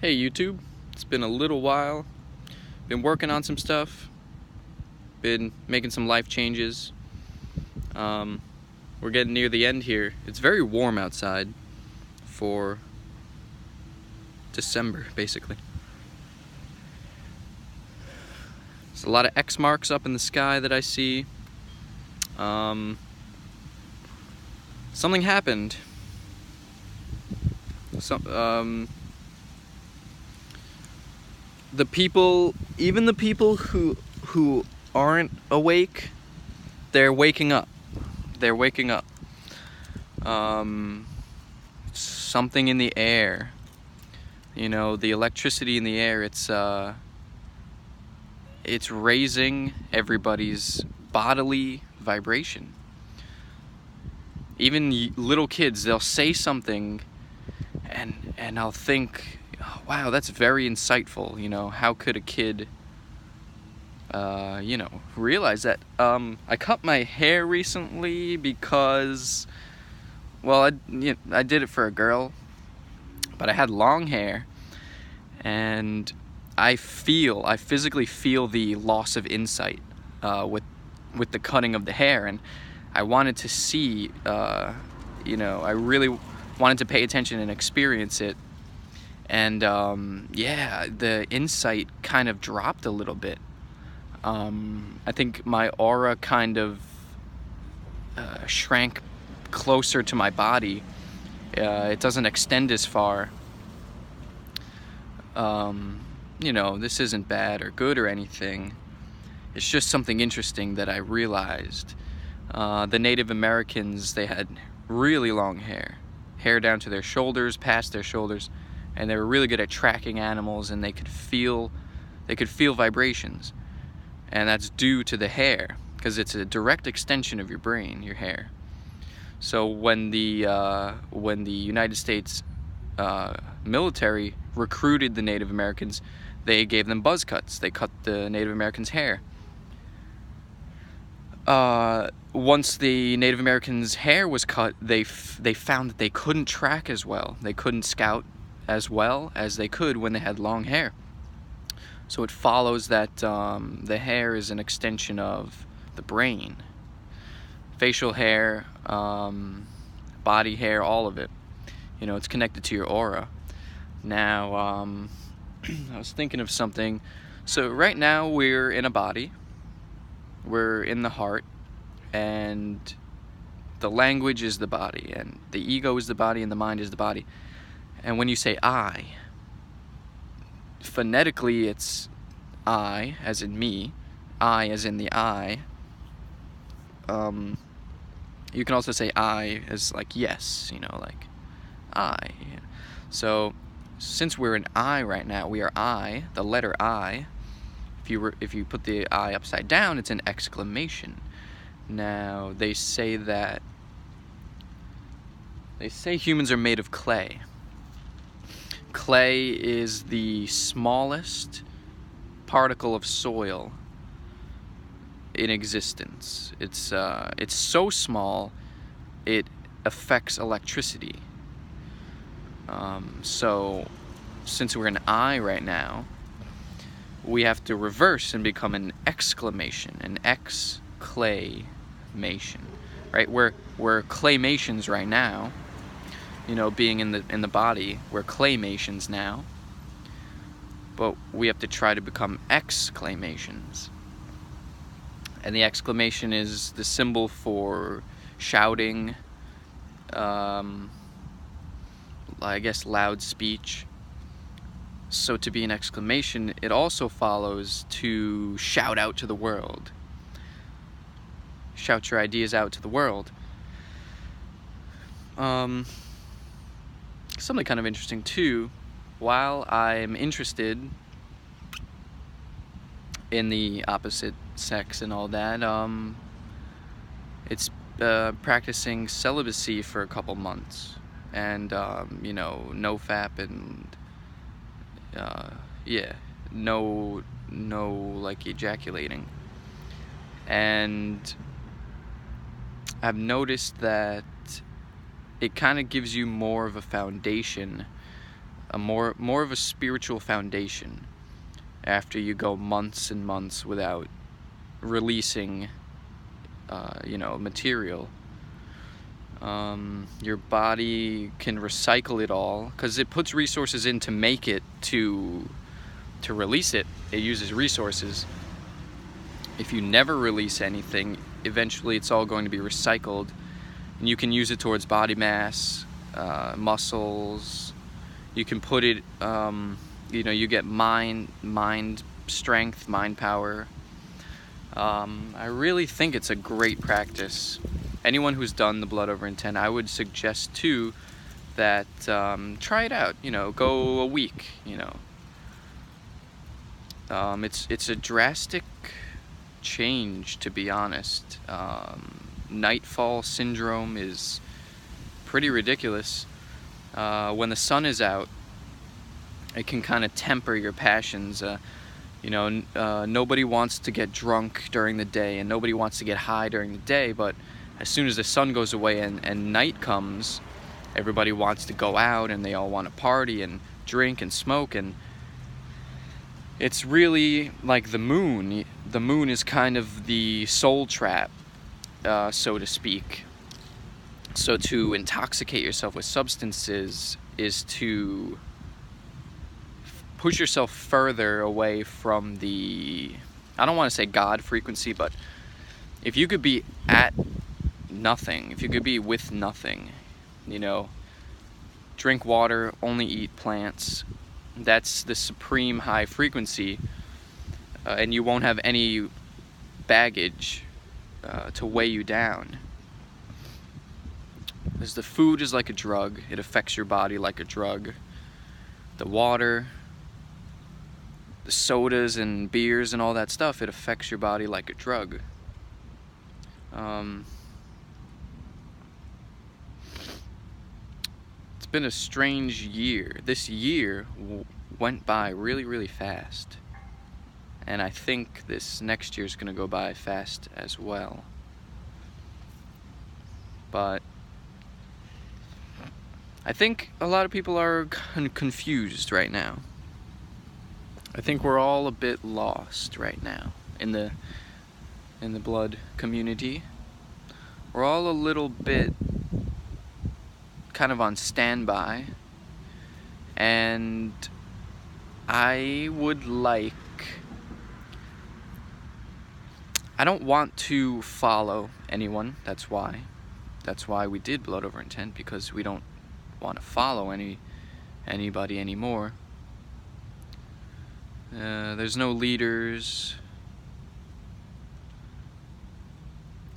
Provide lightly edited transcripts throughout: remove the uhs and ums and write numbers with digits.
Hey YouTube, it's been a little while. Been working on some stuff. Been making some life changes. We're getting near the end here. It's very warm outside for December, basically. There's a lot of X marks up in the sky that I see. Something happened. Even the people who aren't awake, they're waking up. They're waking up. Something in the air. You know, the electricity in the air, it's raising everybody's bodily vibration. Even little kids, they'll say something and I'll think, wow, that's very insightful. You know, how could a kid realize that? I cut my hair recently because, well, I did it for a girl, but I had long hair, and I physically feel the loss of insight with the cutting of the hair, and I wanted to see, I really wanted to pay attention and experience it, and the insight kind of dropped a little bit. I think my aura kind of shrank closer to my body. It doesn't extend as far. This isn't bad or good or anything. It's just something interesting that I realized. The Native Americans, they had really long hair down to their shoulders, past their shoulders, and they were really good at tracking animals, and they could feel vibrations. And that's due to the hair, because it's a direct extension of your brain, your hair. So when the United States military recruited the Native Americans, they gave them buzz cuts. They cut the Native Americans' hair. Once the Native Americans' hair was cut, they found that they couldn't track as well. They couldn't scout as well as they could when they had long hair. So it follows that the hair is an extension of the brain. Facial hair, body hair, all of it. You know, it's connected to your aura. Now, I was thinking of something. So right now we're in a body. We're in the heart, and the language is the body, and the ego is the body, and the mind is the body. And when you say I, phonetically it's I, as in me, I as in the I. You can also say I as like yes, like I. So since we're an I right now, we are I, the letter I. If you put the I upside down, it's an exclamation. Now they say humans are made of clay. Clay is the smallest particle of soil in existence. It's so small it affects electricity. So since we're an I right now, we have to reverse and become an exclamation, an exclamation, right? We're claymations right now. Being in the body, we're claymations now. But we have to try to become exclamations. And the exclamation is the symbol for shouting, I guess loud speech. So to be an exclamation, it also follows to shout out to the world. Shout your ideas out to the world. Something kind of interesting too, while I'm interested in the opposite sex and all that, it's practicing celibacy for a couple months, and NoFap and no like ejaculating. And I've noticed that it kind of gives you more of a foundation more of a spiritual foundation after you go months and months without releasing material. Your body can recycle it all because it puts resources in to make it to release it. It uses resources. If you never release anything, eventually it's all going to be recycled, and you can use it towards body mass, muscles. You can put it, you get mind strength, mind power. I really think it's a great practice. Anyone who's done the blood over intent, I would suggest too that try it out. Go a week. It's a drastic change, to be honest. Nightfall syndrome is pretty ridiculous. When the sun is out, it can kind of temper your passions. Nobody wants to get drunk during the day, and nobody wants to get high during the day, but as soon as the sun goes away and night comes, everybody wants to go out, and they all want to party and drink and smoke, and it's really like the moon. The moon is kind of the soul trap, so to speak. So to intoxicate yourself with substances is to push yourself further away from the, I don't want to say God frequency, but if you could be at nothing, if you could be with nothing, drink water, only eat plants, that's the supreme high frequency, and you won't have any baggage to weigh you down. Because the food is like a drug, it affects your body like a drug. The water, the sodas and beers and all that stuff, it affects your body like a drug. It's been a strange year. This year went by really, really fast. And I think this next year is going to go by fast as well. But I think a lot of people are confused right now. I think we're all a bit lost right now in the blood community. We're all a little bit kind of on standby, and I don't want to follow anyone. That's why we did blood over intent, because we don't want to follow anybody anymore. There's no leaders.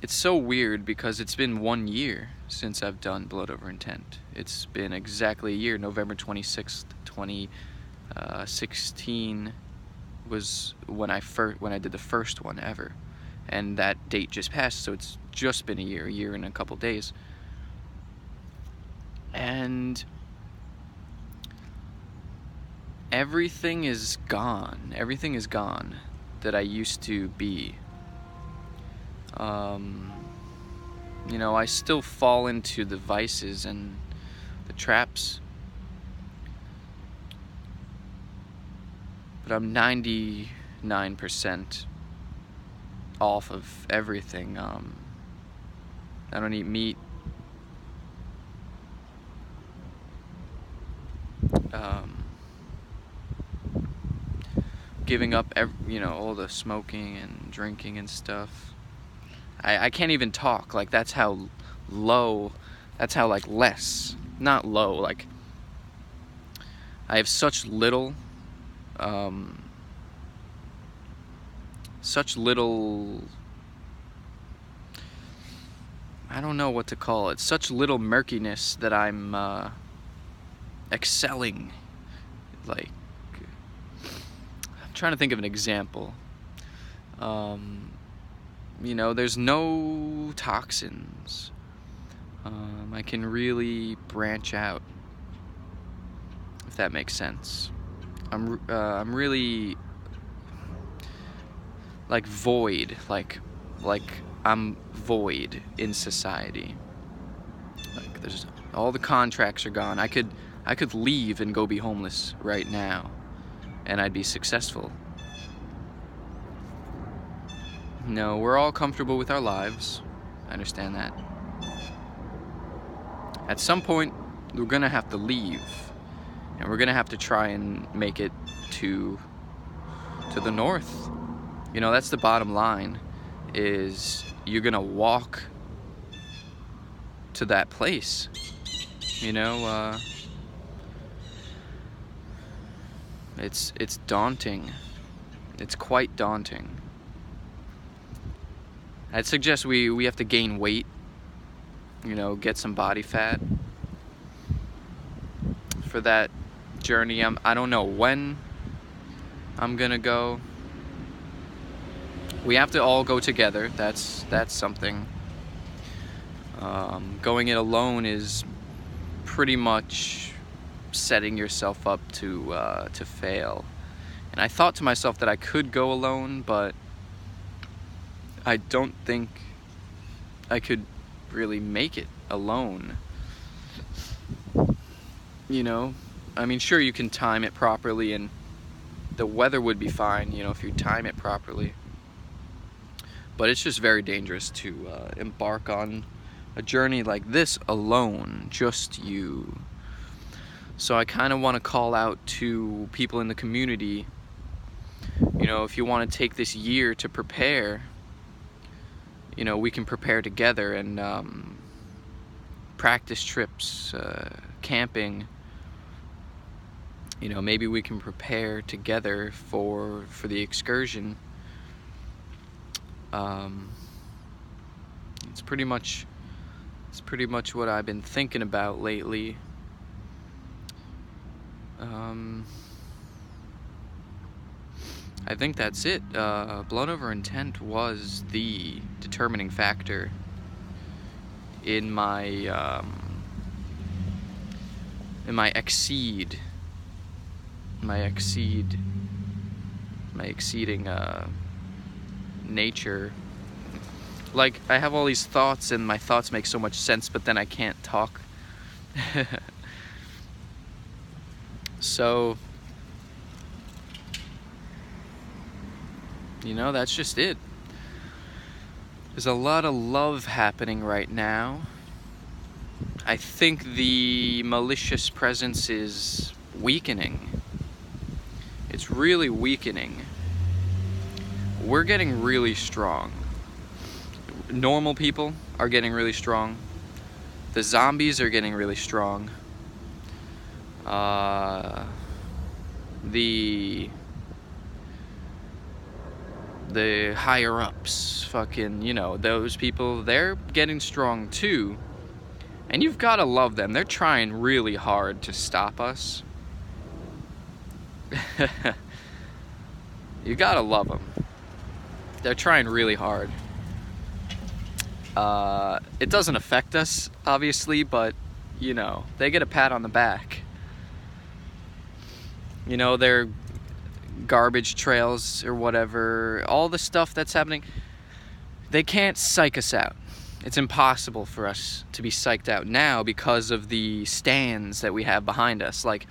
It's so weird because it's been 1 year since I've done blood over intent. It's been exactly a year. November 26th, 2016 was when I did the first one ever, and that date just passed, so it's just been a year and a couple days. And everything is gone. Everything is gone that I used to be. I still fall into the vices and the traps, but I'm 99% off of everything. I don't eat meat. Giving up all the smoking and drinking and stuff. I can't even talk. Like, that's how low, that's how less, not low, like I have such little I don't know what to call it, such little murkiness that I'm excelling. I'm trying to think of an example. There's no toxins. I can really branch out, if that makes sense. I'm really void, like I'm void in society. There's all the contracts are gone. I could I could leave and go be homeless right now, and I'd be successful. No, we're all comfortable with our lives. I understand that. At some point, we're gonna have to leave, and we're gonna have to try and make it to the north. You know, that's the bottom line, is you're gonna walk to that place. You know, it's daunting. It's quite daunting. I'd suggest we have to gain weight, you know, get some body fat for that journey. I don't know when I'm gonna go. We have to all go together. That's something. Going it alone is pretty much setting yourself up to fail. And I thought to myself that I could go alone, but I don't think I could really make it alone. You know, I mean, sure, you can time it properly, and the weather would be fine, you know, if you time it properly. But it's just very dangerous to embark on a journey like this alone, just you. So I kind of want to call out to people in the community, you know, if you want to take this year to prepare, you know, we can prepare together, and practice trips, camping. You know, maybe we can prepare together for the excursion. It's pretty much what I've been thinking about lately. I think that's it. Blood over intent was the determining factor in my exceeding nature. Like, I have all these thoughts, and my thoughts make so much sense, but then I can't talk. So, you know, that's just it. There's a lot of love happening right now. I think the malicious presence is weakening. It's really weakening. We're getting really strong. Normal people are getting really strong. The zombies are getting really strong. The higher ups, fucking, you know, those people, they're getting strong too. And you've got to love them. They're trying really hard to stop us. You got to love them. They're trying really hard. It doesn't affect us, obviously, but, you know, they get a pat on the back. You know, their garbage trails or whatever, all the stuff that's happening, they can't psych us out. It's impossible for us to be psyched out now because of the stands that we have behind us. Like,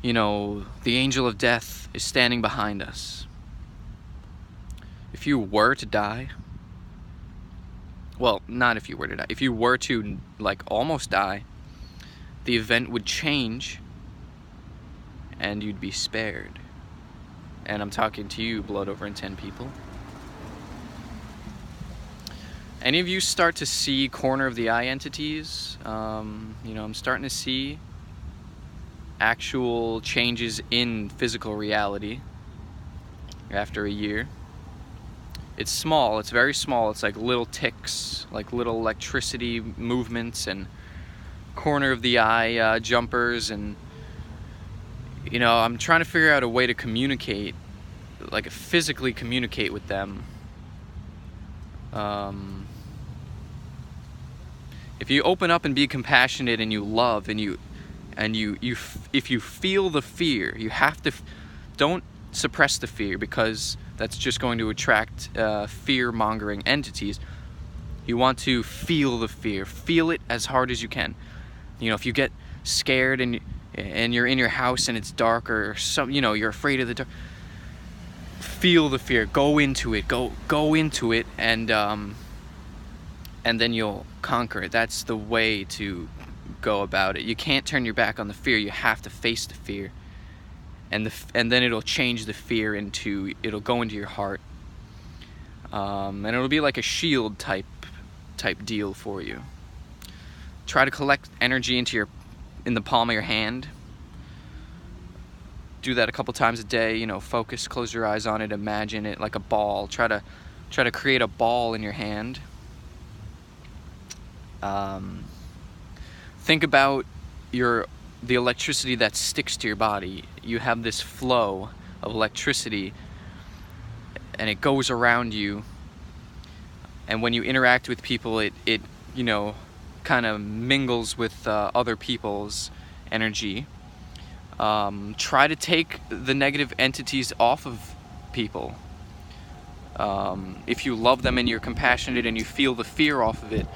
you know, the angel of death is standing behind us. If you were to die, well, not if you were to die, if you were to, like, almost die, the event would change and you'd be spared. And I'm talking to you, blood over intent people. Any of you start to see corner of the eye entities? You know, I'm starting to see actual changes in physical reality after a year. It's small, it's very small. It's like little ticks, like little electricity movements and corner of the eye jumpers. And, you know, I'm trying to figure out a way to communicate, like physically communicate with them. If you open up and be compassionate and you love and if you feel the fear, you have to, don't suppress the fear, because that's just going to attract fear-mongering entities. You want to feel the fear. Feel it as hard as you can. You know, if you get scared and you're in your house and it's dark, or some, you know, you're afraid of the dark, feel the fear, go into it, go into it, and then you'll conquer it. That's the way to go about it. You can't turn your back on the fear. You have to face the fear, and then it'll change the fear into, it'll go into your heart, and it'll be like a shield type deal for you. Try to collect energy in the palm of your hand. Do that a couple times a day. You know, focus, close your eyes on it, imagine it like a ball. Try to create a ball in your hand. Think about the electricity that sticks to your body. You have this flow of electricity, and it goes around you. And when you interact with people, it you know, kind of mingles with other people's energy. Try to take the negative entities off of people. If you love them and you're compassionate and you feel the fear off of it,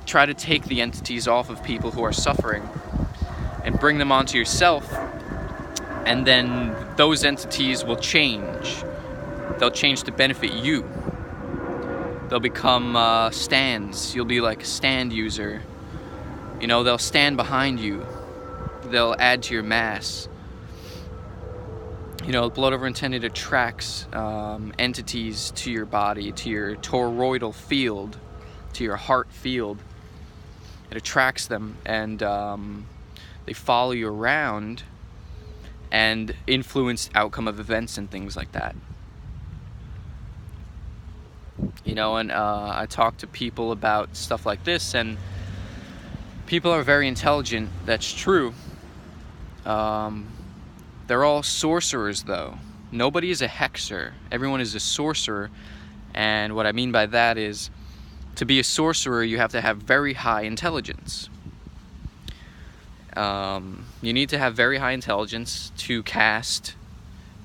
try to take the entities off of people who are suffering and bring them onto yourself, and then those entities will change. They'll change to benefit you. They'll become stands. You'll be like a stand user. You know, they'll stand behind you. They'll add to your mass. You know, blood over intended attracts entities to your body, to your toroidal field, to your heart field. It attracts them, and they follow you around and influence the outcome of events and things like that. You know, and I talk to people about stuff like this, and people are very intelligent. That's true. They're all sorcerers, though. Nobody is a hexer. Everyone is a sorcerer. And what I mean by that is, to be a sorcerer, you have to have very high intelligence. You need to have very high intelligence to cast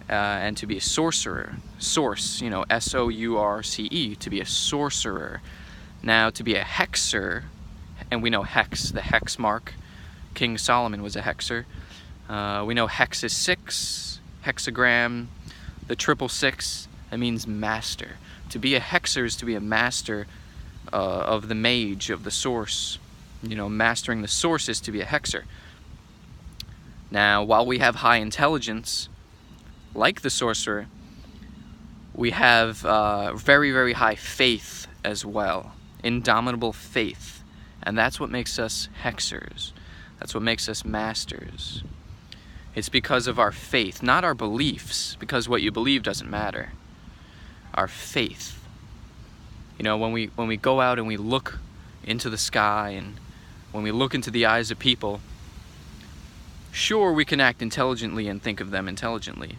and to be a sorcerer. Source, you know, S-O-U-R-C-E, to be a sorcerer. Now, to be a hexer, and we know hex, the hex mark. King Solomon was a hexer. We know hex is 6, hexagram, the 666, that means master. To be a hexer is to be a master of the mage, of the source. You know, mastering the source is to be a hexer. Now, while we have high intelligence, like the sorcerer, we have very, very high faith as well. Indomitable faith. And that's what makes us hexers. That's what makes us masters. It's because of our faith, not our beliefs, because what you believe doesn't matter. Our faith. You know, when we go out and we look into the sky, and when we look into the eyes of people, sure, we can act intelligently and think of them intelligently.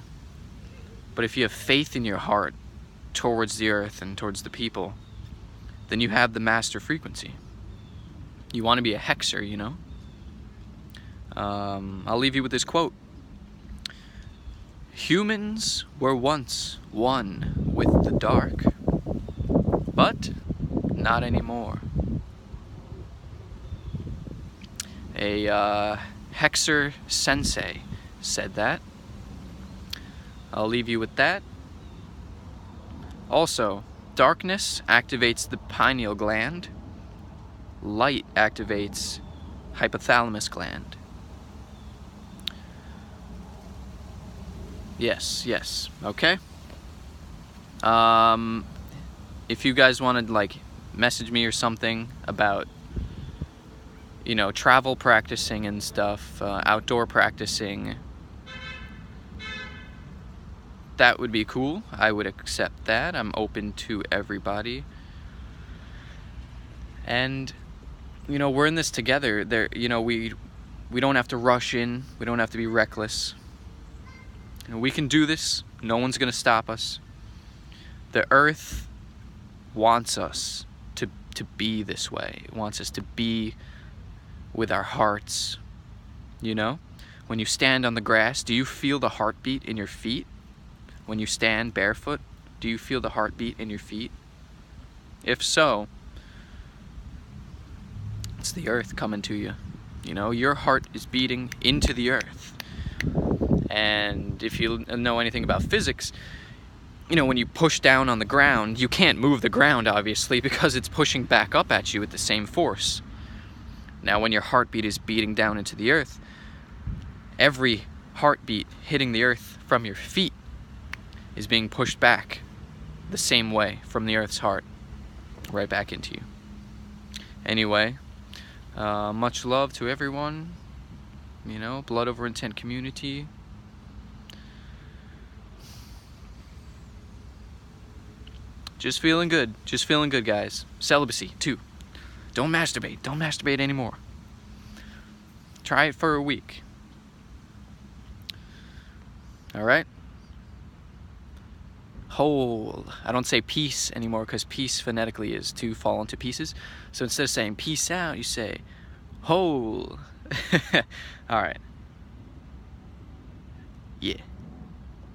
But if you have faith in your heart towards the earth and towards the people, then you have the master frequency. You want to be a hexer, you know? I'll leave you with this quote. Humans were once one with the dark, but not anymore. A hexer sensei said that. I'll leave you with that. Also, darkness activates the pineal gland. Light activates hypothalamus gland. Yes, okay. If you guys want to, like, message me or something about, you know, travel practicing and stuff, outdoor practicing, that would be cool. I would accept that. I'm open to everybody. And, you know, we're in this together. You know, we don't have to rush in. We don't have to be reckless. You know, we can do this. No one's going to stop us. The earth wants us to be this way. It wants us to be with our hearts. You know? When you stand on the grass, do you feel the heartbeat in your feet? When you stand barefoot, do you feel the heartbeat in your feet? If so, it's the earth coming to you. You know, your heart is beating into the earth. And if you know anything about physics, you know, when you push down on the ground, you can't move the ground, obviously, because it's pushing back up at you with the same force. Now, when your heartbeat is beating down into the earth, every heartbeat hitting the earth from your feet is being pushed back the same way from the earth's heart, right back into you. Anyway, much love to everyone, you know, Blood Over Intent community. Just feeling good, guys. Celibacy, too. Don't masturbate anymore. Try it for a week. Alright? Whole. I don't say peace anymore because peace phonetically is to fall into pieces. So instead of saying peace out, you say whole. Alright. Yeah.